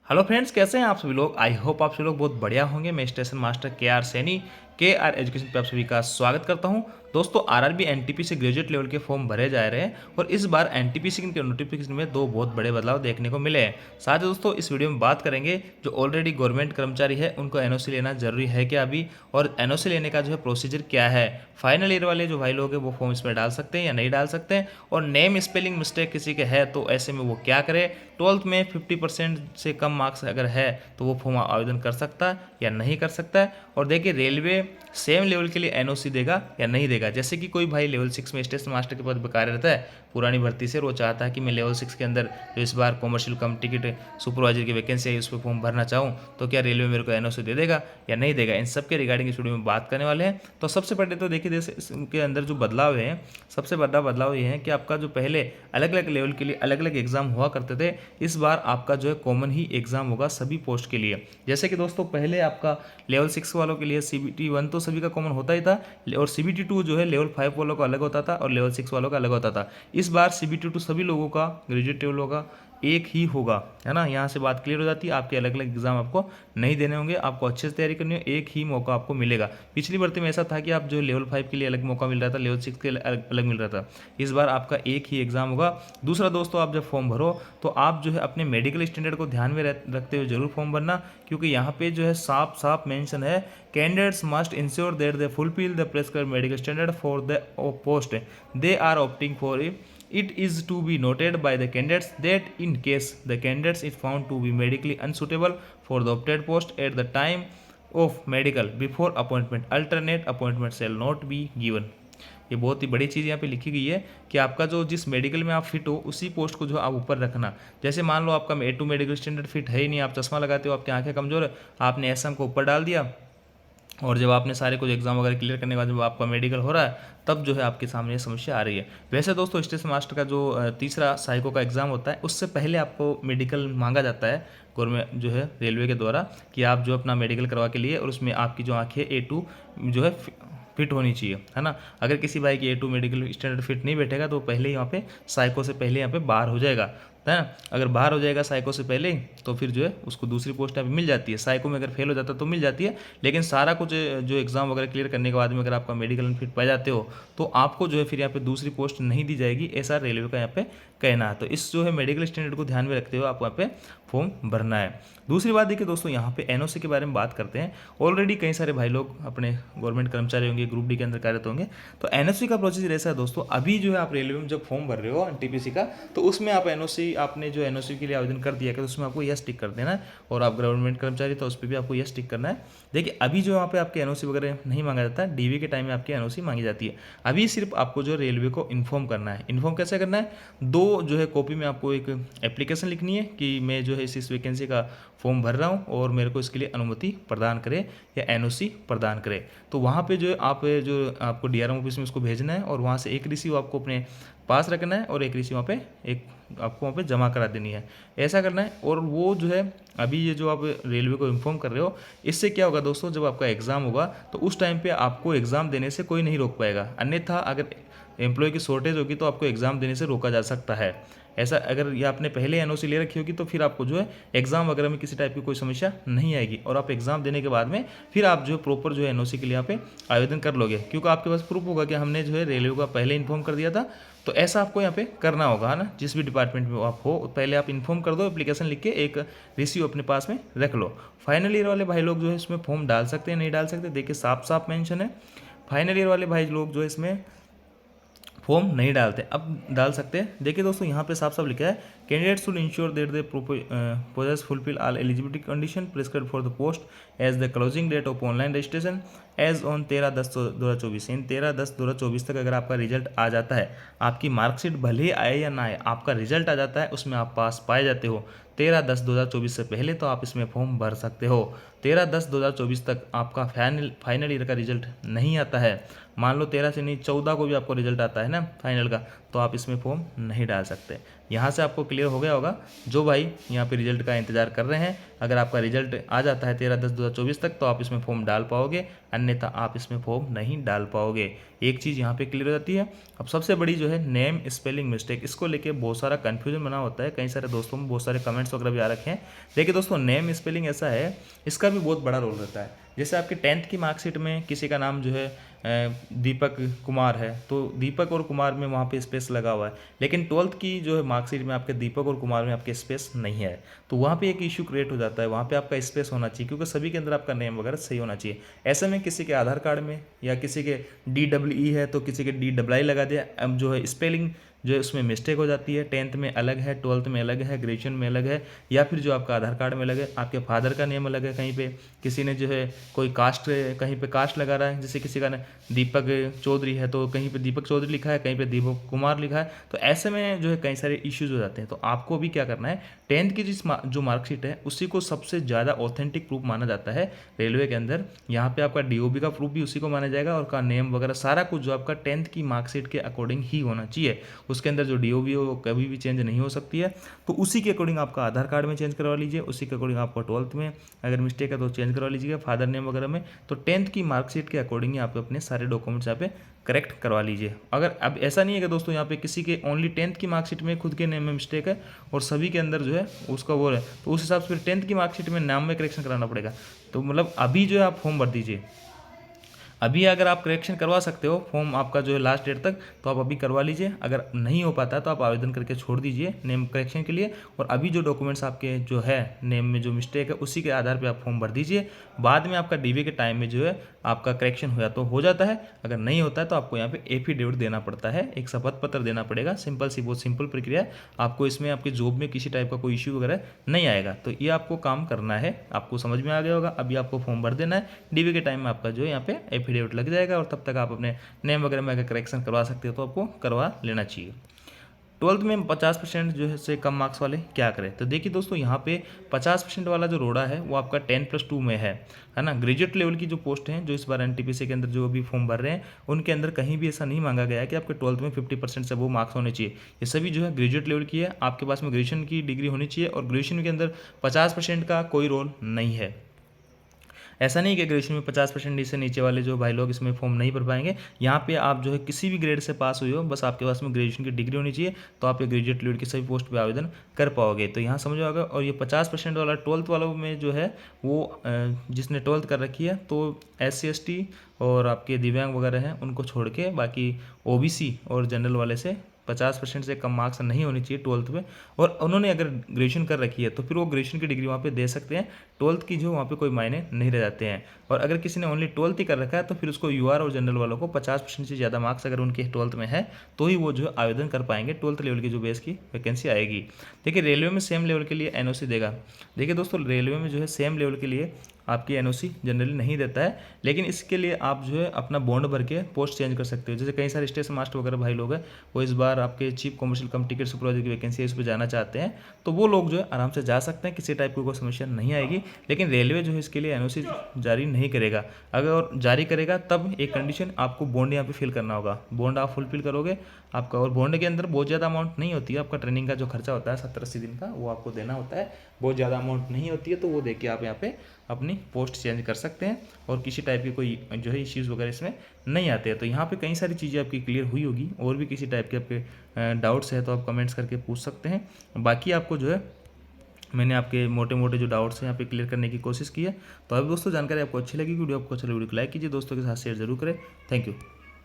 Hello friends, कैसे हैं आप सभी लोग। आई होप आप सभी लोग बहुत बढ़िया होंगे। मैं स्टेशन मास्टर के आर सैनी के आर एजुकेशन पे आप सभी का स्वागत करता हूं। दोस्तों, आरआरबी एनटीपीसी ग्रेजुएट लेवल के फॉर्म भरे जा रहे हैं और इस बार एनटीपीसी के नोटिफिकेशन में दो बहुत बड़े बदलाव देखने को मिले हैं। साथ ही दोस्तों, इस वीडियो में बात करेंगे जो ऑलरेडी गवर्नमेंट कर्मचारी है उनको एनओसी लेना जरूरी है क्या अभी, और एनओसी लेने का जो है प्रोसीजर क्या है। फाइनल ईयर वाले जो भाई लोग हैं वो फॉर्म इसमें डाल सकते हैं या नहीं डाल सकते हैं, और नेम स्पेलिंग मिस्टेक किसी के है तो ऐसे में वो क्या करे। 12th में 50% से कम मार्क्स अगर है तो वो फॉर्म आवेदन कर सकता है या नहीं कर सकता है। और देखिए, रेलवे सेम लेवल के लिए एनओसी देगा या नहीं देगा। जैसे कि कोई भाई लेवल 6 में स्टेशन मास्टर के पद पर कार्यरत है पुरानी भर्ती से, और वो चाहता है कि मैं लेवल 6 के अंदर जो इस बार कॉमर्शियल कम टिकट सुपरवाइजर की वैकेंसी है उस पर फॉर्म भरना चाहूँ, तो क्या रेलवे मेरे को एनओसी दे देगा या नहीं देगा। इन सब के रिगार्डिंग इस वीडियो में बात करने वाले हैं। तो सबसे पहले तो देखिए, जैसे इसके अंदर जो बदलाव है, सबसे बड़ा बदलाव ये है कि आपका जो पहले अलग अलग लेवल के लिए अलग अलग एग्जाम हुआ करते थे, इस बार आपका जो है कॉमन ही एग्जाम होगा सभी पोस्ट के लिए। जैसे कि दोस्तों, पहले आपका लेवल 6 वालों के लिए सीबीटी 1 तो सभी का कॉमन होता ही था, और सीबीटी 2 जो है लेवल 5 वालों का अलग होता था और लेवल 6 वालों का अलग होता था। इस बार सीबीटी 2 सभी लोगों का ग्रेजुएट लेवल होगा, एक ही होगा, है ना। यहाँ से बात क्लियर हो जाती है। आपके अलग अलग एग्जाम आपको नहीं देने होंगे, आपको अच्छे से तैयारी करनी है, एक ही मौका आपको मिलेगा। पिछली भर्ती में ऐसा था कि आप जो लेवल 5 के लिए अलग मौका मिल रहा था, लेवल 6 के लिए अलग मिल रहा था। इस बार आपका एक ही एग्जाम होगा। दूसरा दोस्तों, आप जब फॉर्म भरो तो आप जो है अपने मेडिकल स्टैंडर्ड को ध्यान में रखते हुए जरूर फॉर्म भरना, क्योंकि यहाँ पे जो है साफ साफ मेंशन है, candidates must ensure that they fulfil the prescribed medical standard for the post they are opting for it. It is to be noted by the candidates that in case the candidates is found to be medically unsuitable for the opted post at the time of medical before appointment, alternate appointment shall not be given. ये बहुत ही बड़ी चीज़ यहाँ पे लिखी गई है कि आपका जो जिस मेडिकल में आप फिट हो उसी पोस्ट को जो आप ऊपर रखना। जैसे मान लो आपका A2 मेडिकल स्टैंडर्ड फिट है ही नहीं, आप चश्मा लगाते हो, आपकी आंखें कमजोर है, आपने एसएम को ऊपर डाल दिया, और जब आपने सारे कुछ एग्जाम वगैरह क्लियर करने के बाद जब आपका मेडिकल हो रहा है तब जो है आपके सामने ये समस्या आ रही है। वैसे दोस्तों, स्टेशन मास्टर का जो तीसरा साइको का एग्जाम होता है उससे पहले आपको मेडिकल मांगा जाता है गवर्नमेंट जो है रेलवे के द्वारा, कि आप जो अपना मेडिकल करवा के लिए, और उसमें आपकी जो आँखें A2 जो है फिट होनी चाहिए, है ना। अगर किसी भाई की A2 मेडिकल स्टैंडर्ड फिट नहीं बैठेगा तो पहले ही यहाँ पे साइको से पहले यहाँ पे बाहर हो जाएगा, है ना। अगर बाहर हो जाएगा साइको से पहले तो फिर जो है उसको दूसरी पोस्ट यहाँ पे मिल जाती है। साइको में अगर फेल हो जाता है तो मिल जाती है, लेकिन सारा कुछ जो एग्जाम वगैरह क्लियर करने के बाद में अगर आपका मेडिकल फिट पाए जाते हो तो आपको जो है फिर यहाँ पे दूसरी पोस्ट नहीं दी जाएगी, ऐसा रेलवे का यहाँ पे कहना है। तो इस जो है मेडिकल स्टैंडर्ड को ध्यान में रखते हुए आपको यहाँ पे फॉर्म भरना है। दूसरी बात देखिए दोस्तों, यहाँ पे एनओसी के बारे में बात करते हैं। ऑलरेडी कई सारे भाई लोग अपने गवर्नमेंट कर्मचारी होंगे, ग्रुप डी के अंदर कार्यरत होंगे, तो एनओसी का प्रोसीजर ऐसा है दोस्तों। अभी जो है आप रेलवे में जब फॉर्म भर रहे हो एनटीपीसी का, तो उसमें आप एनओसी, आपने जो एनओसी के लिए आवेदन कर दिया है तो उसमें आपको यस टिक कर देना है, और आप गवर्नमेंट कर्मचारी तो उस पर भी आपको यस टिक करना है। देखिए, अभी जो यहाँ पे आपके एनओसी वगैरह नहीं मांगा जाता है, डीवी के टाइम में आपकी एनओसी मांगी जाती है। अभी सिर्फ आपको जो रेलवे को इन्फॉर्म करना है। इन्फॉर्म कैसे करना है, दो जो है कॉपी में आपको एक एप्लीकेशन लिखनी है कि मैं जो है इस वैकेंसी का फॉर्म भर रहा हूँ और मेरे को इसके लिए अनुमति प्रदान करे या एनओसी प्रदान करे। तो वहाँ पे जो आप जो आपको डीआरएम ऑफिस में उसको भेजना है, और वहाँ से एक रिसीव आपको अपने पास रखना है और एक रिसीव वहाँ पे एक आपको वहाँ पे जमा करा देनी है, ऐसा करना है। और वो जो है अभी ये जो आप रेलवे को इन्फॉर्म कर रहे हो, इससे क्या होगा दोस्तों, जब आपका एग्ज़ाम होगा तो उस टाइम पे आपको एग्ज़ाम देने से कोई नहीं रोक पाएगा। अन्यथा अगर एम्प्लॉय की शॉर्टेज होगी तो आपको एग्ज़ाम देने से रोका जा सकता है। ऐसा अगर ये आपने पहले एनओसी ले रखी होगी तो फिर आपको जो है एग्जाम वगैरह में किसी टाइप की कोई समस्या नहीं आएगी, और आप एग्जाम देने के बाद में फिर आप जो है प्रॉपर जो है एनओसी के लिए यहाँ पे आवेदन कर लोगे, क्योंकि आपके पास प्रूफ होगा कि हमने जो है रेलवे का पहले इन्फॉर्म कर दिया था। तो ऐसा आपको यहाँ पे करना होगा, है ना। जिस भी डिपार्टमेंट में आप हो पहले आप इन्फॉर्म कर दो, एप्लीकेशन लिख के एक रिसीव अपने पास में रख लो। फाइनल ईयर वाले भाई लोग जो है इसमें फॉर्म डाल सकते हैं नहीं डाल सकते, देखिए साफ साफ मेंशन है। फाइनल ईयर वाले भाई लोग जो है इसमें फॉर्म नहीं डालते, अब डाल सकते हैं। देखिए दोस्तों, यहाँ पे साफ साफ लिखा है, candidate should ensure that they possess fulfil all eligibility condition prescribed for the post as the closing date of online registration as on 13/10/2024। In 13/10/2024 तक अगर आपका रिजल्ट आ जाता है, आपकी मार्कशीट भले ही आए या ना आए, आपका रिजल्ट आ जाता है, उसमें आप पास पाए जाते हो 13/10/2024 से पहले, तो आप इसमें फॉर्म भर सकते हो। 13/10/2024 तक आपका फाइनल ईयर का रिजल्ट नहीं आता है, मान लो 13 से नहीं 14 को भी आपको रिजल्ट आता है ना फाइनल का, तो आप इसमें फॉर्म नहीं डाल सकते। यहाँ से आपको क्लियर हो गया होगा। जो भाई यहाँ पे रिजल्ट का इंतजार कर रहे हैं, अगर आपका रिजल्ट आ जाता है 13/10/2024 तक तो आप इसमें फॉर्म डाल पाओगे, अन्यथा आप इसमें फॉर्म नहीं डाल पाओगे। एक चीज़ यहाँ पे क्लियर हो जाती है। अब सबसे बड़ी जो है नेम स्पेलिंग मिस्टेक, इसको लेके बहुत सारा कन्फ्यूजन बना होता है, कई सारे दोस्तों में बहुत सारे कमेंट्स वगैरह भी आ रखे हैं। देखिए दोस्तों, नेम स्पेलिंग ऐसा है, इसका भी बहुत बड़ा रोल रहता है। जैसे आपके 10th की मार्कशीट में किसी का नाम जो है दीपक कुमार है, तो दीपक और कुमार में वहाँ पे स्पेस लगा हुआ है, लेकिन 12th की जो है मार्कशीट में आपके दीपक और कुमार में आपके स्पेस नहीं है, तो वहाँ पे एक इशू क्रिएट हो जाता है। वहाँ पे आपका स्पेस होना चाहिए, क्योंकि सभी के अंदर आपका नेम वगैरह सही होना चाहिए। ऐसे में किसी के आधार कार्ड में या किसी के DEE है तो किसी के DII लगा दिया, अब जो है स्पेलिंग जो है उसमें मिस्टेक हो जाती है। 10th में अलग है, 12th में अलग है, ग्रेजुएशन में अलग है, या फिर जो आपका आधार कार्ड में अलग है, आपके फादर का नेम अलग है, कहीं पे किसी ने जो है कोई कास्ट, कहीं पे कास्ट लगा रहा है, जैसे किसी का दीपक चौधरी है तो कहीं पे दीपक चौधरी लिखा है, कहीं पे दीपक कुमार लिखा है, तो ऐसे में जो है कई सारे इश्यूज हो जाते हैं। तो आपको भी क्या करना है, 10th की जो मार्कशीट है उसी को सबसे ज़्यादा ऑथेंटिक प्रूफ माना जाता है रेलवे के अंदर। यहाँ पे आपका DOB का प्रूफ भी उसी को माना जाएगा, और का नेम वगैरह सारा कुछ जो आपका 10th की मार्कशीट के अकॉर्डिंग ही होना चाहिए। उसके अंदर जो DOB हो वो कभी भी चेंज नहीं हो सकती है, तो उसी के अकॉर्डिंग आपका आधार कार्ड में चेंज करवा लीजिए, उसी के अकॉर्डिंग आपको 12th में अगर मिस्टेक है तो चेंज करवा लीजिएगा, फादर नेम वगैरह में। तो 10th की मार्कशीट के अकॉर्डिंग ही आप अपने सारे डॉक्यूमेंट्स यहाँ पे करेक्ट करवा लीजिए। अगर अब ऐसा नहीं है कि दोस्तों यहाँ पे किसी के ओनली 10th की मार्कशीट में खुद के नेम में मिस्टेक है और सभी के अंदर जो है उसका वो है, तो उस हिसाब से फिर 10th की मार्कशीट में नाम में करेक्शन कराना पड़ेगा। तो मतलब अभी जो है आप फॉर्म भर दीजिए, अभी अगर आप करेक्शन करवा सकते हो फॉर्म आपका जो है लास्ट डेट तक, तो आप अभी करवा लीजिए। अगर नहीं हो पाता तो आप आवेदन करके छोड़ दीजिए नेम करेक्शन के लिए, और अभी जो डॉक्यूमेंट्स आपके जो है नेम में जो मिस्टेक है उसी के आधार पे आप फॉर्म भर दीजिए। बाद में आपका DV के टाइम में जो है आपका करेक्शन हो तो हो जाता है, अगर नहीं होता है तो आपको यहाँ पे एफिडेविट देना पड़ता है, एक शपथ पत्र देना पड़ेगा। सिंपल सी, बहुत सिंपल प्रक्रिया है। आपको इसमें आपकी जॉब में किसी टाइप का कोई इश्यू वगैरह नहीं आएगा। तो ये आपको काम करना है, आपको समझ में आ गया होगा। अभी आपको फॉर्म भर देना है, DV के टाइम में आपका जो है यहाँ पे एफिडेविट लग जाएगा, और तब तक आप अपने नेम वगैरह में अगर करेक्शन करवा सकते हो तो आपको करवा लेना चाहिए। 12th में 50% जो है से कम मार्क्स वाले क्या करें, तो देखिए दोस्तों यहाँ पे 50% वाला जो रोड़ा है वो आपका 10+2 में है ना। ग्रेजुएट लेवल की जो पोस्ट हैं जो इस बार NTPC के अंदर जो अभी फॉर्म भर रहे हैं, उनके अंदर कहीं भी ऐसा नहीं मांगा गया है कि आपके 12th में 50% से वो मार्क्स होने चाहिए। ये सभी जो है ग्रेजुएट लेवल की है, आपके पास में ग्रेजुएशन की डिग्री होनी चाहिए, और ग्रेजुएशन के अंदर 50% का कोई रोल नहीं है। ऐसा नहीं कि ग्रेजुएशन में 50% से नीचे वाले जो भाई लोग इसमें फॉर्म नहीं भर पाएंगे। यहाँ पे आप जो है किसी भी ग्रेड से पास हुए हो, बस आपके पास में ग्रेजुएशन की डिग्री होनी चाहिए, तो आप ये ग्रेजुएट लेवल की सभी पोस्ट पे आवेदन कर पाओगे। तो यहाँ समझो आगे। और ये 50% वाला 12th वालों में जो है वो जिसने 12th कर रखी है, तो SC ST और आपके दिव्यांग वगैरह हैं उनको छोड़ के बाकी OBC और जनरल वाले से 50% से कम मार्क्स नहीं होनी चाहिए 12th में, और उन्होंने अगर ग्रेजुएशन कर रखी है तो फिर वो ग्रेजुएशन की डिग्री वहाँ पे दे सकते हैं। 12th की जो वहाँ पे कोई मायने नहीं रह जाते हैं। और अगर किसी ने ओनली 12th ही कर रखा है तो फिर उसको UR और जनरल वालों को 50% से ज़्यादा मार्क्स अगर उनके 12th में है तो ही वो जो है आवेदन कर पाएंगे 12th लेवल की जो बेस की वैकेंसी आएगी। देखिए रेलवे में सेम लेवल के लिए NOC देगा। देखिए दोस्तों, रेलवे में जो है सेम लेवल के लिए आपकी NOC जनरली नहीं देता है, लेकिन इसके लिए आप जो है अपना बॉन्ड भर के पोस्ट चेंज कर सकते हो। जैसे कई सारे स्टेशन मास्टर वगैरह भाई लोग हैं, वो इस बार आपके चीफ कमर्शियल कम टिकट सुपरवाइजर की वैकेंसी है, इस पर जाना चाहते हैं, तो वो लोग जो है आराम से जा सकते हैं, किसी टाइप की कोई समस्या नहीं आएगी। लेकिन रेलवे जो है इसके लिए NOC जारी नहीं करेगा। अगर जारी करेगा तब एक कंडीशन, आपको बॉन्ड यहाँ पे फिल करना होगा। बॉन्ड आप फुलफिल करोगे आपका, और बॉन्ड के अंदर बहुत ज़्यादा अमाउंट नहीं होती है। आपका ट्रेनिंग का जो खर्चा होता है 70-80 दिन का, वो आपको देना होता है, बहुत ज़्यादा अमाउंट नहीं होती है। तो वो देके आप यहाँ पे अपनी पोस्ट चेंज कर सकते हैं, और किसी टाइप की कोई जो है इश्यूज़ वगैरह इसमें नहीं आते हैं। तो यहाँ पे कई सारी चीज़ें आपकी क्लियर हुई होगी, और भी किसी टाइप के आपके डाउट्स है तो आप कमेंट्स करके पूछ सकते हैं। बाकी आपको जो है मैंने आपके मोटे मोटे जो डाउट्स हैं यहाँ पे क्लियर करने की कोशिश की है। तो अब दोस्तों जानकारी आपको अच्छी लगी, वीडियो आपको अच्छा लगे वीडियो को लाइक कीजिए, दोस्तों के साथ शेयर जरूर करें। Thank you.